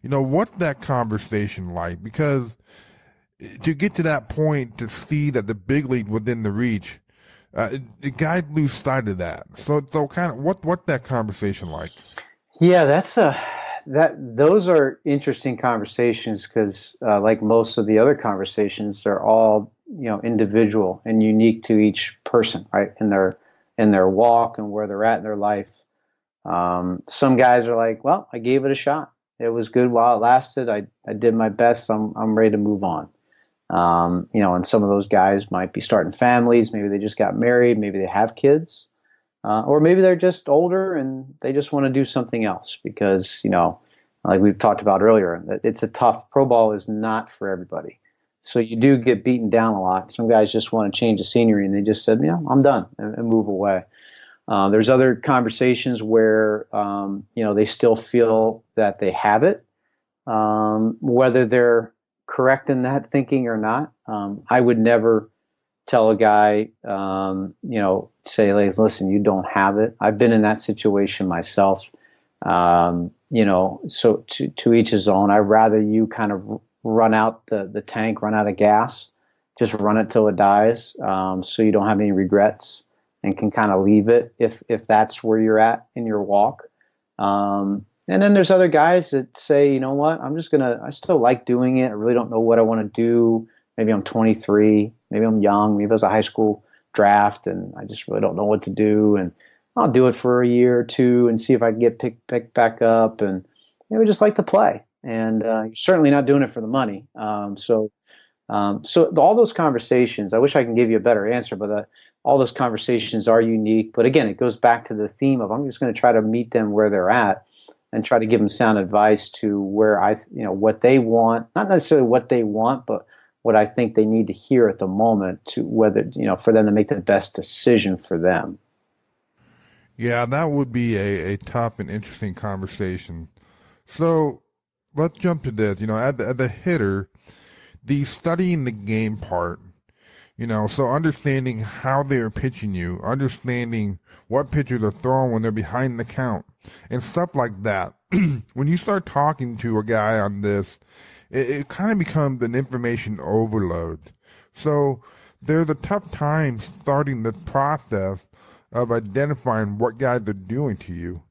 What's that conversation like? Because to get to that point to see that the big league within the reach, the guys lose sight of that. So kind of what's that conversation like? Yeah, those are interesting conversations because, like most of the other conversations, they're all individual and unique to each person, right? In their walk and where they're at in their life. Some guys are like, well, I gave it a shot. It was good while it lasted. I did my best. I'm ready to move on. And some of those guys might be starting families. Maybe they just got married. Maybe they have kids. Or maybe they're just older and they just want to do something else because, like we've talked about earlier, it's a tough, pro ball is not for everybody. So you do get beaten down a lot. Some guys just want to change the scenery and they just said, I'm done and move away. There's other conversations where, they still feel that they have it, whether they're correct in that thinking or not. I would never tell a guy, say, like, listen, you don't have it. I've been in that situation myself. So to each his own. I'd rather you kind of run out the tank, run out of gas, just run it till it dies, so you don't have any regrets and can kind of leave it if that's where you're at in your walk. And then there's other guys that say, you know what, I still like doing it. I really don't know what I want to do. Maybe I'm 23, maybe I'm young, maybe it was a high school draft and I just really don't know what to do. And I'll do it for a year or two and see if I can get picked back up. And we just like to play. And you're certainly not doing it for the money. So all those conversations, I wish I can give you a better answer, but all those conversations are unique. But again, it goes back to the theme of I'm just going to try to meet them where they're at and try to give them sound advice to where what they want, not necessarily what they want, but what I think they need to hear at the moment to whether, for them to make the best decision for them. Yeah, that would be a tough and interesting conversation. So let's jump to this. At the hitter, the studying the game part, so understanding how they are pitching you, understanding what pitchers are throwing when they're behind the count, and stuff like that. When you start talking to a guy on this, it kind of becomes an information overload. So there's a tough time starting the process of identifying what guys are doing to you.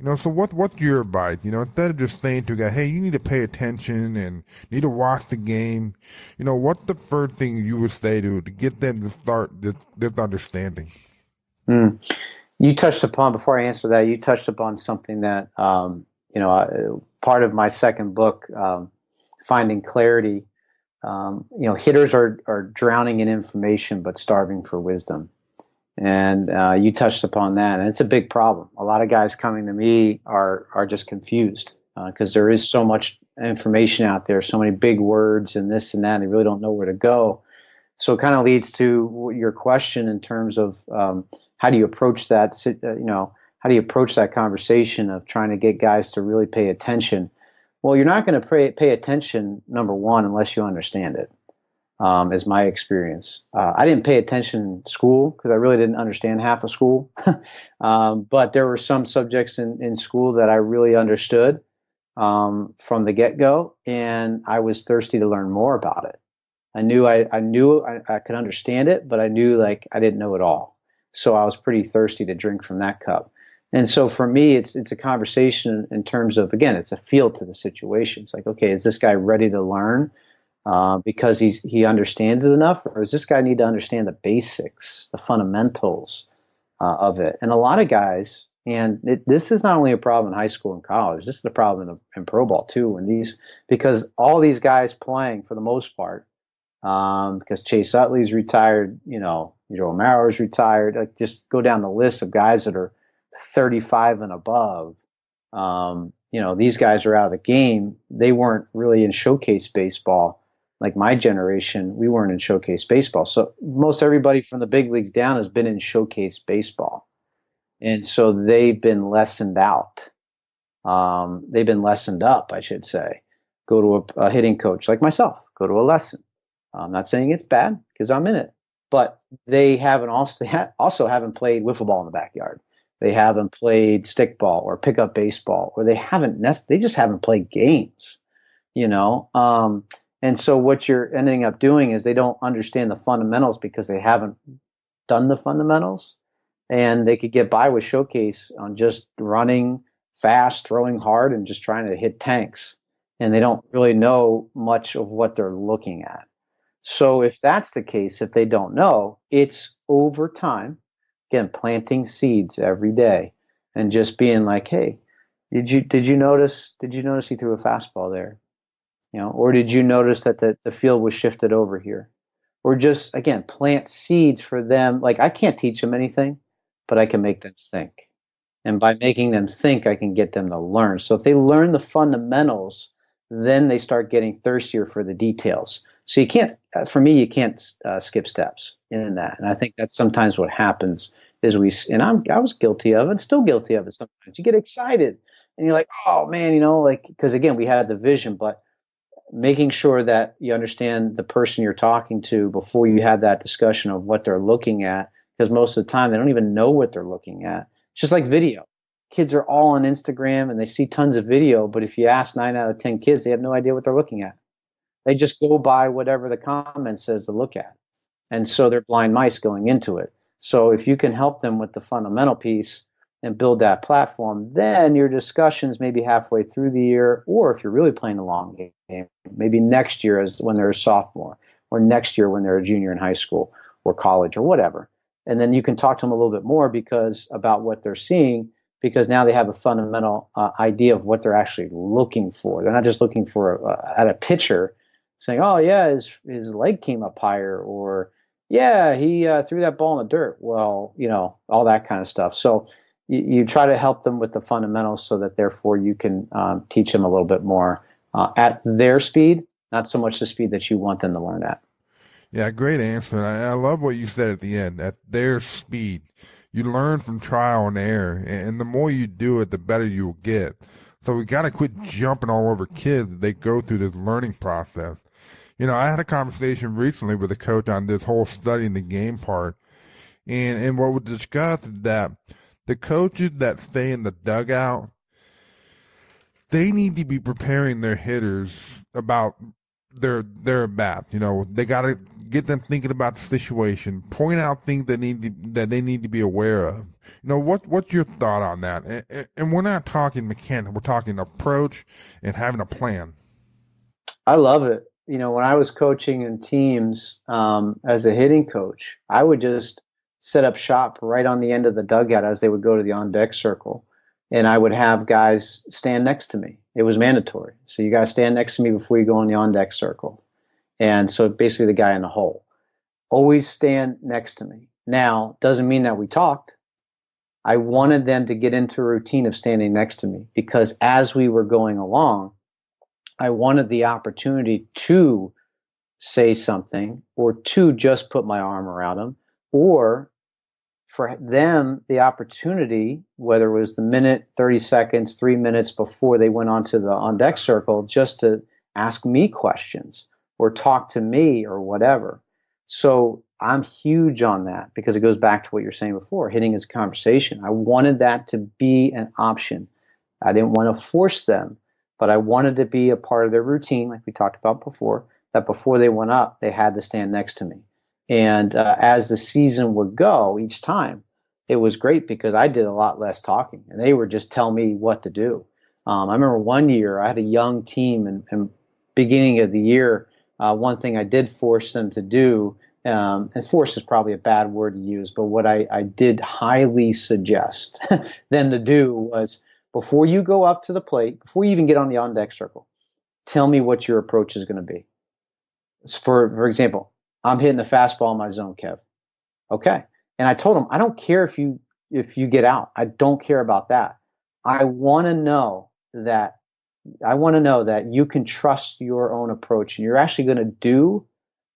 So what's your advice? Instead of just saying to a guy, hey, you need to pay attention and need to watch the game, what's the first thing you would say to get them to start this understanding? You touched upon, before I answer that, you touched upon something that, part of my second book, Finding Clarity, hitters are drowning in information but starving for wisdom. And you touched upon that, and it's a big problem. A lot of guys coming to me are just confused because there is so much information out there, so many big words and this and that, and they really don't know where to go. So it kind of leads to your question in terms of how do you approach that, how do you approach that conversation of trying to get guys to really pay attention? Well, you're not going to pay attention, number one, unless you understand it. Is my experience. I didn't pay attention in school because I really didn't understand half of school. But there were some subjects in school that I really understood from the get-go, and I was thirsty to learn more about it. I knew I could understand it, but I knew I didn't know it all. So I was pretty thirsty to drink from that cup. And so for me, it's a conversation in terms of, again, it's a feel to the situation. It's like, okay, is this guy ready to learn? Because he understands it enough, or does this guy need to understand the basics, the fundamentals of it? And a lot of guys, and this is not only a problem in high school and college, this is the problem in pro ball too. Because all these guys playing for the most part, because Chase Utley's retired, Joe Mauer's retired. Just go down the list of guys that are 35 and above. These guys are out of the game. They weren't really in showcase baseball. Like my generation, we weren't in showcase baseball. So most everybody from the big leagues down has been in showcase baseball. And so they've been lessened out. They've been lessened up, I should say. Go to a hitting coach like myself, go to a lesson. I'm not saying it's bad because I'm in it, but they also haven't played wiffle ball in the backyard. They haven't played stickball or pickup baseball, or they just haven't played games, And so what you're ending up doing is they don't understand the fundamentals because they haven't done the fundamentals, and they could get by with showcase on just running fast, throwing hard, and just trying to hit tanks. And they don't really know much of what they're looking at. So if that's the case, if they don't know, it's over time, again, planting seeds every day and just being like, hey, did you notice he threw a fastball there? Or did you notice that the field was shifted over here? Or just, again, plant seeds for them. Like, I can't teach them anything, but I can make them think. And by making them think, I can get them to learn. So if they learn the fundamentals, then they start getting thirstier for the details. So you can't skip steps in that. And I think that's sometimes what happens is I was guilty of it, still guilty of it sometimes. You get excited and you're like, oh man, because again, we had the vision, but making sure that you understand the person you're talking to before you have that discussion of what they're looking at, because most of the time they don't even know what they're looking at. It's just like video. Kids are all on Instagram and they see tons of video, but if you ask 9 out of 10 kids, they have no idea what they're looking at. They just go by whatever the comment says to look at. And so they're blind mice going into it. So if you can help them with the fundamental piece and build that platform, then your discussions maybe halfway through the year, or if you're really playing a long game, maybe next year when they're a sophomore, or next year when they're a junior in high school or college or whatever. And then you can talk to them a little bit more about what they're seeing, because now they have a fundamental idea of what they're actually looking for. They're not just looking for at a pitcher saying, oh yeah, his leg came up higher, or yeah, he threw that ball in the dirt. Well, all that kind of stuff. So you try to help them with the fundamentals so that therefore you can teach them a little bit more at their speed, not so much the speed that you want them to learn at. Yeah, great answer. I love what you said at the end, at their speed. You learn from trial and error, and the more you do it, the better you'll get. So we got to quit jumping all over kids as they go through this learning process. I had a conversation recently with a coach on this whole studying the game part, and what we discussed is that the coaches that stay in the dugout, they need to be preparing their hitters about their bat. They got to get them thinking about the situation, point out things that they need to be aware of. What's your thought on that? And we're not talking mechanics, we're talking approach and having a plan. I love it. When I was coaching in teams as a hitting coach, I would just set up shop right on the end of the dugout as they would go to the on-deck circle. And I would have guys stand next to me. It was mandatory. So you guys stand next to me before you go on the on-deck circle. And so basically the guy in the hole. Always stand next to me. Now, doesn't mean that we talked. I wanted them to get into a routine of standing next to me, because as we were going along, I wanted the opportunity to say something, or to just put my arm around them, or for them the opportunity, whether it was the minute, 30 seconds, 3 minutes before they went onto the on-deck circle, just to ask me questions or talk to me or whatever. So I'm huge on that, because it goes back to what you're saying before. Hitting is a conversation. I wanted that to be an option. I didn't want to force them, but I wanted to be a part of their routine, like we talked about before, that before they went up, they had to stand next to me. And as the season would go each time, it was great because I did a lot less talking, and they would just tell me what to do. I remember one year I had a young team, and beginning of the year, one thing I did force them to do, and force is probably a bad word to use, but what I did highly suggest them to do was, before you go up to the plate, before you even get on the on-deck circle, tell me what your approach is going to be. For example, I'm hitting the fastball in my zone, Kev. Okay. And I told him, I don't care if you get out. I don't care about that. I want to know that you can trust your own approach, and you're actually going to do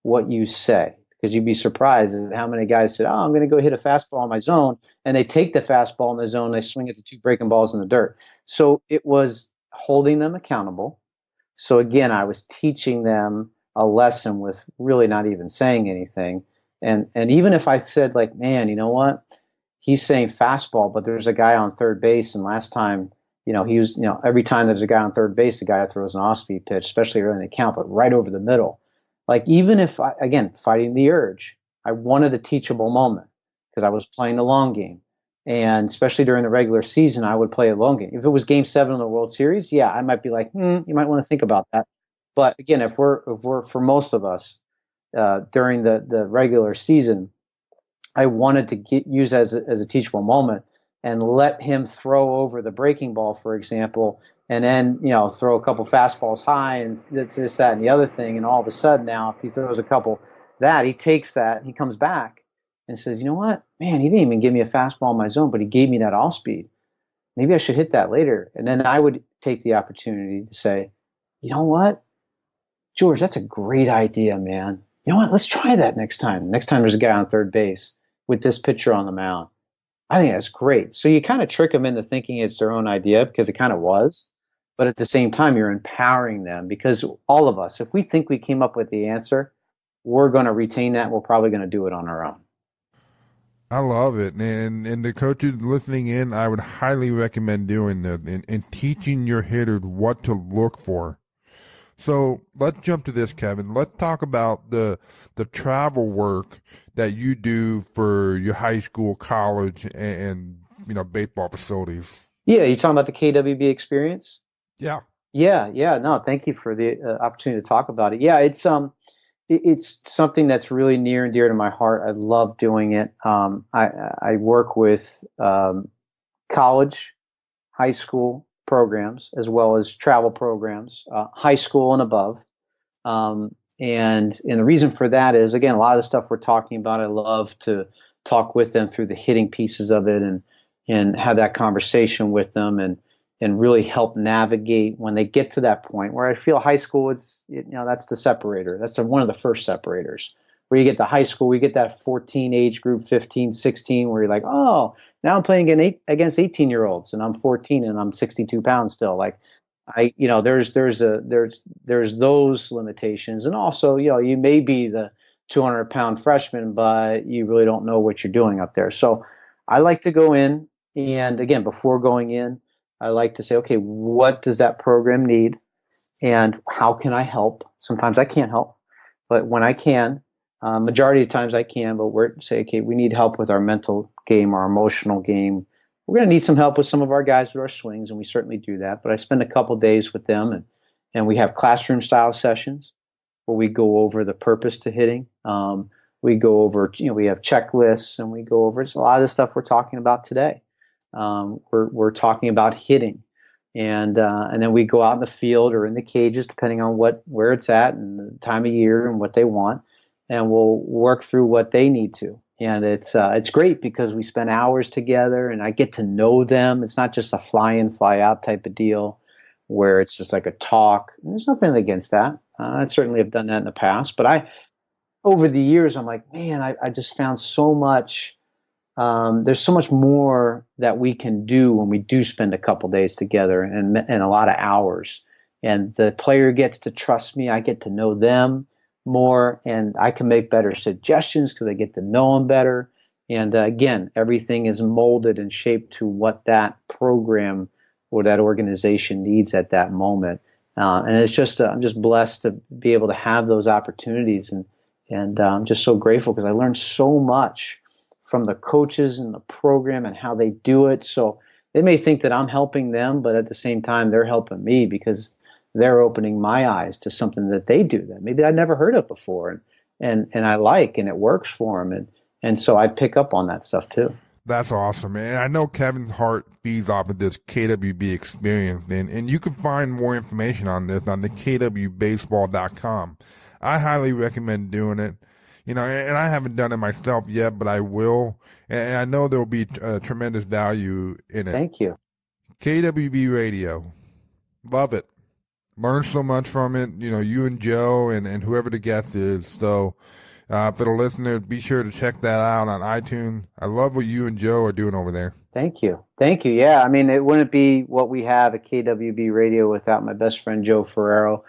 what you say. Because you'd be surprised at how many guys said, I'm going to go hit a fastball in my zone, and they take the fastball in the zone, they swing at the 2 breaking balls in the dirt. So it was holding them accountable. So again, I was teaching them a lesson with really not even saying anything. And even if I said, like, man, you know what? He's saying fastball, but there's a guy on third base, and last time he was, every time there's a guy on third base, the guy throws an off-speed pitch, especially early in the count, but right over the middle. Like, even if again, fighting the urge, I wanted a teachable moment because I was playing the long game. And especially during the regular season, I would play a long game. If it was Game 7 of the World Series, yeah, I might be like, you might want to think about that. But again, if we're for most of us during the regular season, I wanted to use as a teachable moment and let him throw over the breaking ball, for example, and then throw a couple fastballs high and this, that, and the other thing. And all of a sudden, now if he throws a couple he takes that and he comes back and says, you know what, man, he didn't even give me a fastball in my zone, but he gave me that off speed. Maybe I should hit that later. And then I would take the opportunity to say, you know what, George, that's a great idea, man. You know what, let's try that next time. Next time there's a guy on third base with this pitcher on the mound. I think that's great. So you kind of trick them into thinking it's their own idea, because it kind of was. But at the same time, you're empowering them, because all of us, if we think we came up with the answer, we're going to retain that. We're probably going to do it on our own. I love it. And the coaches listening in, I would highly recommend doing that and teaching your hitters what to look for. So let's jump to this, Kevin. Let's talk about the travel work that you do for your high school, college, and baseball facilities. Yeah, you talking about the KWB experience? Yeah. Yeah. No, thank you for the opportunity to talk about it. Yeah, it's something that's really near and dear to my heart. I love doing it. I work with college, high school programs, as well as travel programs, high school and above. And the reason for that is, again, a lot of the stuff we're talking about, I love to talk with them through the hitting pieces of it and have that conversation with them and really help navigate when they get to that point where I feel high school is, that's the separator. That's one of the first separators. Where you get to high school, we get that 14 age group, 15, 16, where you're like, oh, now I'm playing against 18-year-olds and I'm 14 and I'm 62 pounds still. Like, there's those limitations. And also, you may be the 200-pound freshman, but you really don't know what you're doing up there. So I like to go in, and again, before going in, I like to say, okay, what does that program need and how can I help? Sometimes I can't help, but when I can, majority of times I can, but we're say, okay, we need help with our mental game, our emotional game. We're going to need some help with some of our guys with our swings, and we certainly do that. But I spend a couple days with them, and we have classroom style sessions where we go over the purpose to hitting. We go over, we have checklists, and we go over a lot of the stuff we're talking about today. We're talking about hitting, and then we go out in the field or in the cages, depending on where it's at and the time of year and what they want, and we'll work through what they need to. And it's great because we spend hours together, and I get to know them. It's not just a fly in, fly out type of deal where it's just like a talk. And there's nothing against that. I certainly have done that in the past, but over the years, I'm like, man, I just found so much. There's so much more that we can do when we do spend a couple days together and a lot of hours. And the player gets to trust me. I get to know them more, and I can make better suggestions because I get to know them better. And again, everything is molded and shaped to what that program or that organization needs at that moment. And it's just I'm just blessed to be able to have those opportunities, and I'm just so grateful because I learned so much from the coaches and the program and how they do it. So they may think that I'm helping them, but at the same time, they're helping me because they're opening my eyes to something that they do that maybe I'd never heard of before, and I like, and it works for them. And so I pick up on that stuff too. That's awesome, man. I know Kevin's heart feeds off of this KWB experience, and you can find more information on this on the KWBaseball.com. I highly recommend doing it. And I haven't done it myself yet, but I will. And I know there will be tremendous value in it. Thank you. KWB Radio. Love it. Learn so much from it. You and Joe and whoever the guest is. So for the listener, be sure to check that out on iTunes. I love what you and Joe are doing over there. Thank you. Thank you. Yeah, I mean, it wouldn't be what we have at KWB Radio without my best friend, Joe Ferrero.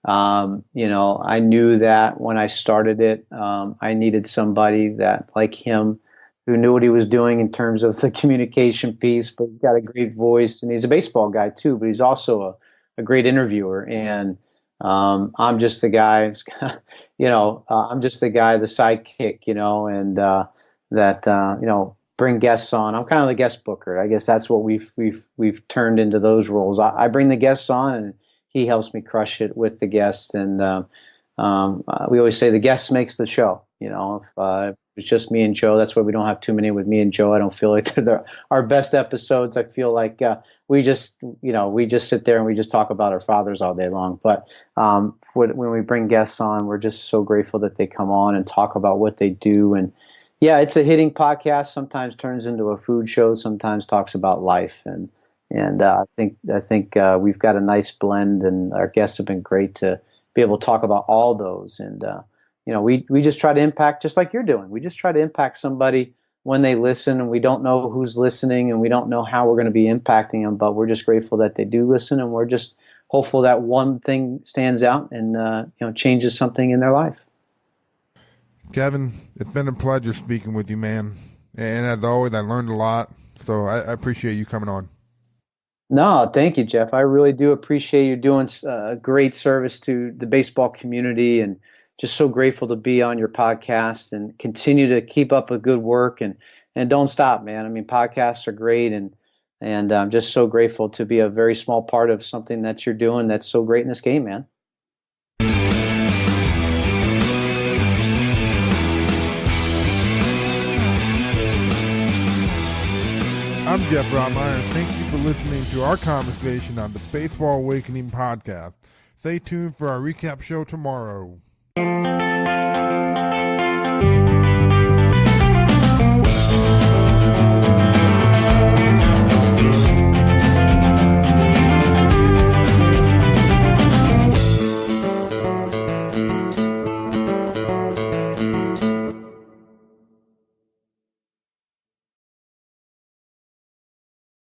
I knew that when I started it, I needed somebody that, like him, who knew what he was doing in terms of the communication piece, but he's got a great voice, and he's a baseball guy too, but he's also a great interviewer. And I'm just the guy, I'm just the guy, the sidekick, and that bring guests on. I'm kind of the guest booker. I guess that's what we've turned into those roles. I bring the guests on, and he helps me crush it with the guests. And we always say the guest makes the show. If it's just me and Joe, that's why we don't have too many with me and Joe. I don't feel like they're our best episodes. I feel like we just sit there and we just talk about our fathers all day long. But when we bring guests on, we're just so grateful that they come on and talk about what they do. And yeah, it's a hitting podcast. Sometimes turns into a food show. Sometimes talks about life. And I think we've got a nice blend, and our guests have been great to be able to talk about all those. And we just try to impact, just like you're doing. We just try to impact somebody when they listen, and we don't know who's listening, and we don't know how we're going to be impacting them, but we're just grateful that they do listen, and we're just hopeful that one thing stands out and changes something in their life. Kevin, it's been a pleasure speaking with you, man. And as always, I learned a lot, so I appreciate you coming on. No, thank you, Geoff. I really do appreciate you doing great service to the baseball community, and just so grateful to be on your podcast, and continue to keep up the good work, and don't stop, man. I mean, podcasts are great, and I'm just so grateful to be a very small part of something that you're doing that's so great in this game, man. I'm Geoff Rottmayer, and thank you for listening to our conversation on the Baseball Awakening podcast. Stay tuned for our recap show tomorrow.